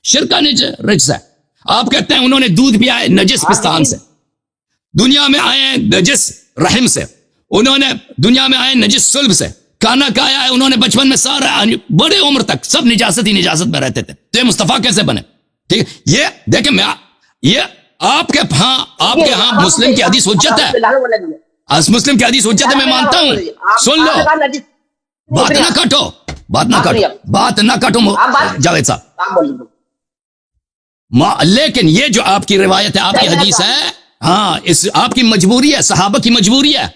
شرک کا رجس ہے. آپ کہتے ہیں انہوں نے دودھ پیا ہے نجس پستان سے, دنیا میں آئے ہیں نجس رحم سے, انہوں نے دنیا میں آئے نجس صلب سے, کھانا کھایا ہے انہوں نے بچپن میں سارا بڑے عمر تک سب نجاست ہی نجاست میں رہتے تھے, تو یہ مصطفیٰ کیسے بنے؟ ٹھیک ہے, یہ دیکھیں میں یہ آپ کے ہاں مسلم کی حدیث حجت ہے, مسلم کی حدیث حجت ہے, میں مانتا ہوں. سن لو, بات نہ کاٹو جاوید صاحب, لیکن یہ جو آپ کی روایت ہے, آپ کی حدیث ہے, ہاں اس آپ کی مجبوری ہے, صحابہ کی مجبوری ہے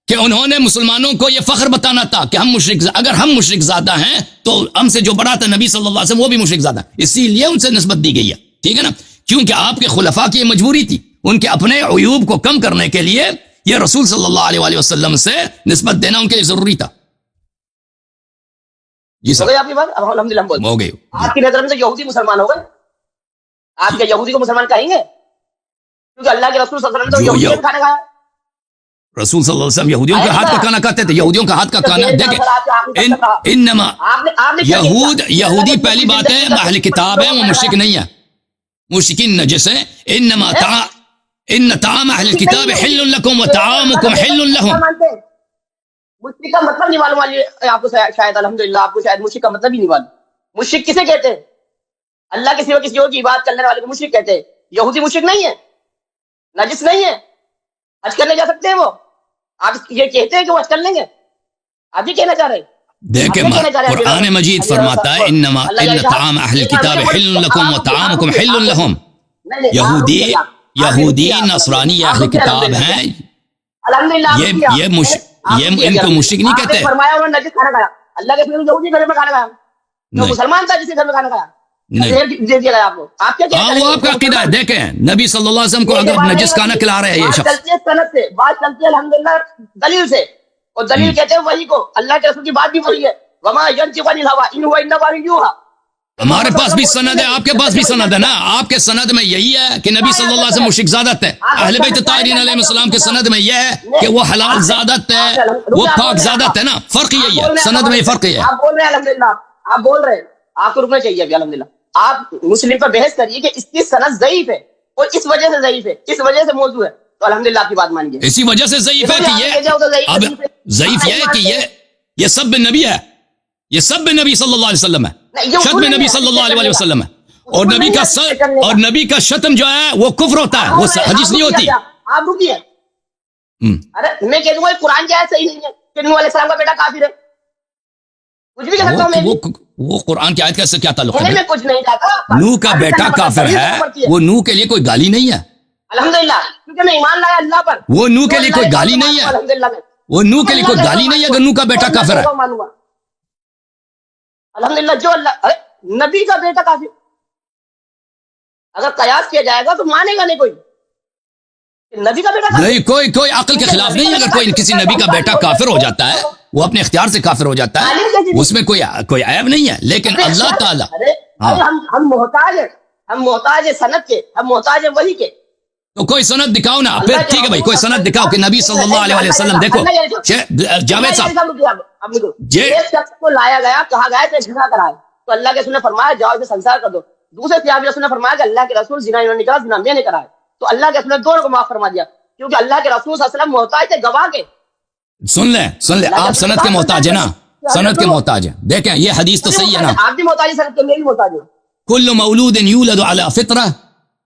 کہ انہوں نے مسلمانوں کو یہ فخر بتانا تھا کہ ہم مشرک, اگر ہم مشرک زادہ ہیں تو ہم سے جو بڑا تھا نبی صلی اللہ علیہ وسلم وہ بھی مشرک زادہ, اسی لیے ان سے نسبت دی گئی ہے. ٹھیک ہے نا, کیونکہ آپ کے خلفاء کی یہ مجبوری تھی, ان کے اپنے عیوب کو کم کرنے کے لیے یہ رسول صلی اللہ علیہ وسلم سے نسبت دینا ان کے لیے ضروری تھا. جی سر, آپ کی بات الحمدللہ ہو گئی. آپ کی نظر میں سے یہودی مسلمان ہو گئے, آپ کیا یہودی کو مسلمان کہیں گے؟ کیونکہ اللہ کے رسول صلی اللہ علیہ وسلم تو یہودیوں کا کھانا کھایا. رسول صلی اللہ علیہ وسلم یہودیوں کے ہاتھ کا کھانا کھاتے تھے, یہودیوں کا ہاتھ کا کھانا دیکھیں انما یہودی پہلی بات ہے اہل کتاب ہے, وہ مشرک نہیں ہے, مشرکین نجس ہیں. انما ان طعام اہل الکتاب حل لکم وطعامکم حل لہم. مشرک کا مطلب نہیں معلوم آپ کو, شاید الحمدللہ آپ کو شاید مشرک کا مطلب ہی نہیں معلوم. مشرک کسے کہتے ہیں؟ اللہ کے سوا کسی اور کی عبادت کرنے والے کو مشرک کہتے ہیں. یہودی مشرک نہیں ہے, نجس نہیں ہے, حج کرنے جا سکتے ہیں وہ. آپ یہ کہتے ہیں کہ وہ حج کر لیں گے, آپ یہ کہنا چاہ رہے ہیں. دیکھیں قرآن مجید فرماتا ہے انما ان طعام اہل الکتاب حل لکم وطعامکم حل لہم. یہودی نصرانی اہل کتاب ہیں, یہ ان کو مشرک نہیں کہتے. فرمایا انہوں نے نجس کھانا کھایا, اللہ کے رسول یہودی گھر میں کھانا کھایا, جو مسلمان تھا جس کے گھر میں کھانا کھایا دے دیا گیا آپ کو. آپ کیا ہاں وہ آپ کا عقیدہ ہے. دیکھیں نبی صلی اللہ علیہ وسلم کو اگر نجس کھانا کھلا رہے ہیں یہ شخص, سند سے بات چلتی ہے الحمدللہ دلیل سے, اور دلیل کہتے ہیں وہی کو, اللہ کے رسول کی بات بھی وہی ہے. وما ينطق عن الهوى ان هو الا وحي يوحى. ہمارے پاس بھی سند ہے, آپ کے پاس بھی سند ہے نا. آپ کے سند میں یہی ہے کہ نبی صلی اللہ علیہ وسلم مشرک زادت ہے. اہل بیت طاہرین علیہ السلام کے سند میں یہ ہے کہ وہ حلال زادت ہے, وہ پاک زادت ہے نا. فرق یہی ہے, سند میں فرق یہ ہے. آپ بول رہے ہیں الحمدللہ, آپ بول رہے ہیں, آپ کو رکنا چاہیے ابھی الحمدللہ. آپ مسلم پر بحث کریے کہ اس کی سند ضعیف ہے اور اس وجہ سے ضعیف ہے, اس وجہ سے موضوع ہے, تو الحمدللہ آپ کی بات مانیے. اسی وجہ سے ضعیف ہے کہ یہ اب ضعیف یہ ہے کہ یہ سب نبی ہے, یہ سب نبی صلی اللہ علیہ وسلم ہے, شتم نبی صلی اللہ علیہ وسلم ہے, اور نبی کا شتم جو ہے وہ کفر ہوتا ہے, وہ حدیث نہیں ہوتی. آپ رکیے, ارے میں کہہ دوں گا قرآن کی آیت صحیح نہیں ہے کہ نوح علیہ السلام کا بیٹا کافر ہے, کچھ بھی کہہ سکتا ہوں میں. وہ قرآن کی آیت کا سے کیا تعلق ہے؟ میں کچھ نہیں کہتا. نوح کا بیٹا کافر ہے, وہ نوح کے لیے کوئی گالی نہیں ہے الحمدللہ, کیونکہ میں ایمان لایا اللہ پر. وہ نوح کے لیے کوئی گالی نہیں ہے, وہ نوح کے لیے کوئی گالی نہیں ہے اگر نوح کا بیٹا کافر ہے. الحمدللہ جو اللہ نبی کا بیٹا کافر, اگر قیاس کیا جائے گا تو مانے گا نہیں کوئی نبی کا بیٹا کافر. نہیں, کوئی عقل کے خلاف نہیں. اگر کوئی کسی نبی کا بیٹا کافر ہو جاتا ہے, وہ اپنے اختیار سے کافر ہو جاتا ہے, اس میں کوئی عیب نہیں ہے. لیکن اللہ تعالیٰ ہم محتاج ہیں سند کے, ہم محتاج ہیں وحی کے. تو کوئی سند دکھاؤ نا پھر. ٹھیک ہے بھائی, کوئی سند دکھاؤ کہ نبی صلی اللہ علیہ وسلم. دیکھو جاوید صاحب, ایک شخص کو لایا گیا, کہا گیا کہ زنا کرائے, تو اللہ کے رسول نے فرمایا جاؤ اسے سنسار کر دو. دوسرے صحابی رسول نے فرمایا کہ اللہ کے رسول زنا انہوں نے کہا, زنا میں نے کرا ہے, تو اللہ کے رسول نے دونوں کو معاف فرما دیا, کیونکہ اللہ کے رسول صلی اللہ علیہ وسلم محتاج تھے گواہ کے. سن لیں آپ سند کے محتاج ہیں نا, سند کے محتاج ہیں. دیکھیں یہ حدیث تو صحیح ہے نا, آپ بھی محتاج سند کے, میں بھی محتاج ہوں. کل مولود یولد علی فطرہ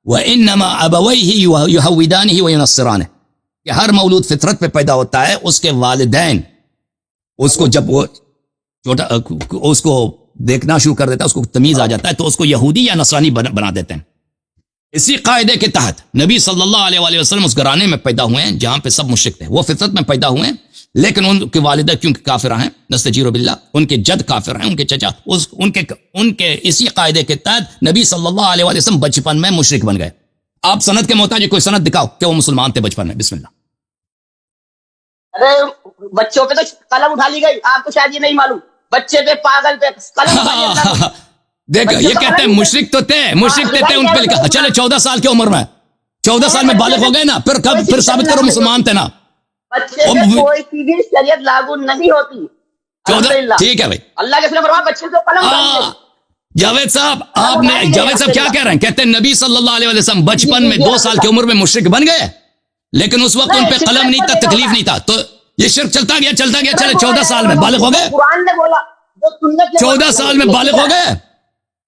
وانما ابویہ یہودانہ وینصرانہ, کہ ہر مولود فطرت پہ پیدا ہوتا ہے, اس کے والدین اس کو جب وہ چھوٹا اس کو دیکھنا شروع کر دیتا ہے, اس کو تمیز آ جاتا ہے, تو اس کو یہودی یا نصرانی بنا دیتے ہیں. اسی قاعدے کے تحت نبی صلی اللہ علیہ وسلم اس گھرانے میں پیدا ہوئے ہیں جہاں پہ سب مشرک تھے. وہ فطرت میں پیدا ہوئے ہیں, لیکن ان کے والدہ کیونکہ کافر ہیں, نستجیر باللہ, ان کے جد کافر ہیں, ان کے چچا ان کے اسی قاعدے کے تحت نبی صلی اللہ علیہ وسلم بچپن میں مشرک بن گئے. آپ سند کے محتاج, کوئی سند دکھاؤ کہ وہ مسلمان تھے بچپن میں. بسم اللہ. ارے بچوں پہ تو قلم اٹھا لی گئی, آپ کو شاید یہ نہیں معلوم, بچے پہ پاگل پہ قلم. دیکھو یہ کہتے ہیں مشرک تو تھے, ان پہ لکھا. چلے 14 سال کی عمر میں, 14 سال میں بالغ ہو گئے نا, پھر ثابت کرو مسلمان تھے نا. بچے پہ کوئی سیدھی شریعت لاگو نہیں ہوتی. 14, ٹھیک ہے بھائی, اللہ کے فرمان بچے کو قلم. جاوید صاحب آپ نے جاوید صاحب کیا کہہ رہے ہیں؟ کہتے ہیں نبی صلی اللہ علیہ وسلم بچپن میں 2 سال کی عمر میں مشرک بن گئے، لیکن اس وقت ان پہ قلم نہیں تھا، تکلیف نہیں تھا، تو یہ شرک چلتا گیا چلے 14 سال میں بالغ ہو گئے، قرآن نے بولا 14 سال میں بالغ ہو گئے،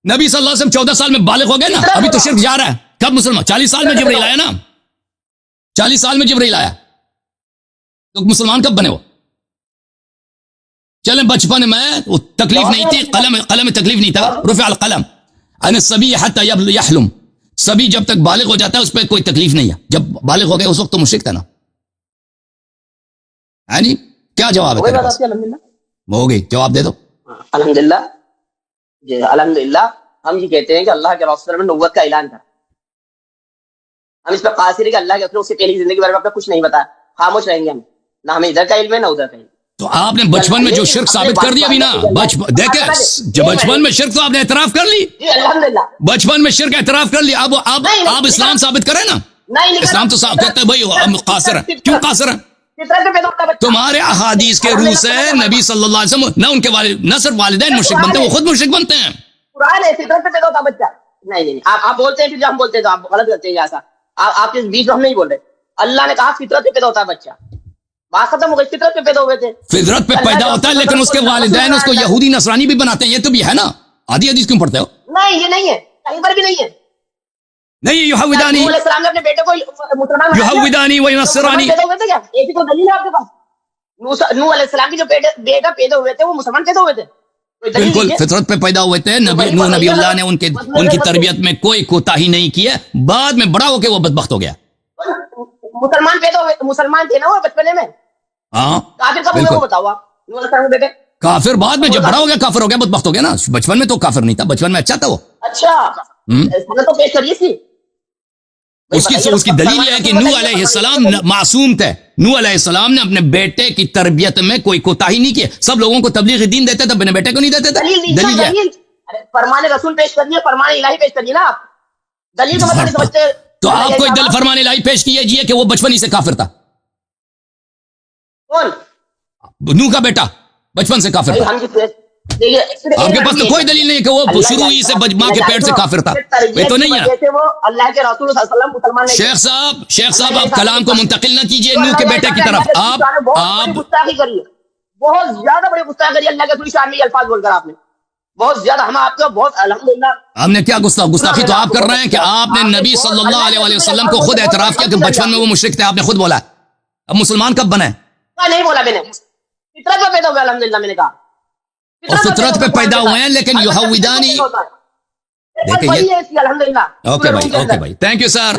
نبی صلی اللہ علیہ وسلم 14 سال میں بالغ ہو گئے نا، ابھی تو شرک جا رہا ہے۔ کب مسلمان 40 سال میں جبرائیل آیا نا، 40 سال میں جبرائیل آیا، تو مسلمان کب بنے وہ؟ چلیں بچپن میں وہ تکلیف نہیں تھی، قلم میں تکلیف نہیں تھا، رفع القلم عن الصبی حتی یحلم، سبھی جب تک بالغ ہو جاتا ہے اس پہ کوئی تکلیف نہیں ہے، جب بالغ ہو گئے اس وقت تو مشرک تھا نا، ہے جی؟ کیا جواب ہے تیرے پاس؟ ہو گئی، جواب دے دو۔ الحمدللہ جی الحمدللہ ہم یہ کہتے ہیں کہ اللہ کے رسول نے نبوت کا اعلان کرا، ہم اس پہ قاصر ہے کہ اللہ کے رسول اس سے پہلی زندگی کے بارے میں اپنا کچھ نہیں بتایا، خاموش رہیں گے ہم، نہ ہمیں ادھر کا علم ہے نہ ادھر کا علم۔ تو آپ نے بچپن میں جو شرک ثابت کر دیا بھی نا، دیکھیں جب بچپن میں شرک تو آپ نے اعتراف کر لی، جی الحمدللہ بچپن میں شرک اعتراف کر لیا، اب آپ اسلام ثابت کریں نا، اسلام تو صاحب کہتا ہے بھائی ہم قاصر ہیں، کیوں قاصر ہیں؟ فطرت پہ پیدا ہوتا ہے بچہ۔ تمہارے احادیث کے روح سے نبی صلی اللہ علیہ وسلم نہ ان کے والد نہ صرف والدین مشرک بنتے ہیں، وہ خود مشرک بنتے ہیں۔ قرآن ہے فطرت پہ پیدا ہوتا ہے بچہ۔ نہیں آپ بولتے ہیں پھر جو ہم بولتے ہیں تو آپ غلط کرتے ہیں، ایسا آپ کے بیچ میں ہم نہیں بول رہے، اللہ نے کہا فطرت پہ پیدا ہوتا ہے بچہ، بات ختم ہو گئی، فطرت پہ پیدا ہوئے تھے، فطرت پہ پیدا ہوتا ہے لیکن اس کے والدین اس کو یہودی نصرانی بھی بناتے ہیں، یہ تو بھی ہے نا، آدھی حدیث کیوں پڑھتے ہو؟ نہیں یہ نہیں ہے، کہیں پر بھی نہیں ہے۔ نہیں یہودانی نوح علیہ السلام نے اپنے بیٹے کو مسلمان بنا دیا، یہودانی و نصرانی، پیدا ہوئے تھے کیا؟ ایک ہی تو دلیل ہے آپ کے پاس، نوح علیہ السلام کی جو بیٹا پیدا ہوئے تھے وہ مسلمان پیدا ہوئے تھے، کوئی دلیل بالکل دیجیے۔ فطرت پہ پیدا ہوئے تھے، نبی اللہ نے ان کی تربیت میں کوئی کوتاہی نہیں کی ہے، بعد میں بڑا ہو کے وہ بدبخت ہو گیا۔ مسلمان پیدا ہوئے، مسلمان تھے نا وہ بچپنے میں، ہاں کافر کب ہوئے وہ بالکل، بتاؤ آپ؟ نوح علیہ السلام کے بیٹے کافر بعد میں جب بڑا ہو گیا کافر ہو گیا، بدبخت ہو گیا نا، بچپن میں تو کافر نہیں تھا، بچپن میں اچھا تھا وہ۔ اچھا سنت تو پیش کریے تھی، اس کی دلیل یہ ہے کہ نوح علیہ السلام معصوم تھے، نوح علیہ السلام نے اپنے بیٹے کی تربیت میں کوئی کوتاہی نہیں کی، سب لوگوں کو تبلیغ دین دیتے تھے، اپنے بیٹے کو نہیں دیتے تھے، دلیل ہے۔ ارے فرمان رسول پیش کریے، فرمان الہی پیش کریے نا آپ، دلیل کا مطلب نہیں سمجھتے۔ تو آپ کوئی دل فرمان الہی پیش کیجئے کہ وہ بچپن ہی سے کافر تھا، کون؟ نوح کا بیٹا بچپن سے کافر تھا، آپ کے پاس تو کوئی دلیل نہیں کہ وہ شروع ہی سے ماں کے پیٹ سے کافر تھا، یہ تو نہیں ہے۔ اللہ کے رسول صلی اللہ علیہ وسلم مسلمان نہیں۔ شیخ صاحب آپ کلام کو منتقل نہ کیجئے نوح کے بیٹے کی طرف، آپ گستاخی کریے، بہت زیادہ بڑی گستاخی کریے اللہ کے رسول شان میں یہ الفاظ بول کر آپ نے، بہت زیادہ، ہم آپ کا بہت الحمدللہ۔ ہم نے کیا گستاخی تو آپ کر رہے ہیں کہ آپ نے نبی صلی اللہ علیہ وسلم کو خود اعتراف کیا کہ بچپن میں وہ مشرک تھے، آپ نے خود بولا، اب مسلمان کب بنے؟ نہیں بولا میں نے، فطرت پہ پیدا ہوا الحمدللہ میں نے کہا، اور فطرت پہ پیدا ہوئے ہیں لیکن یہودانی، دیکھیں الحمدللہ۔ اوکے بھائی، تھینک یو سر،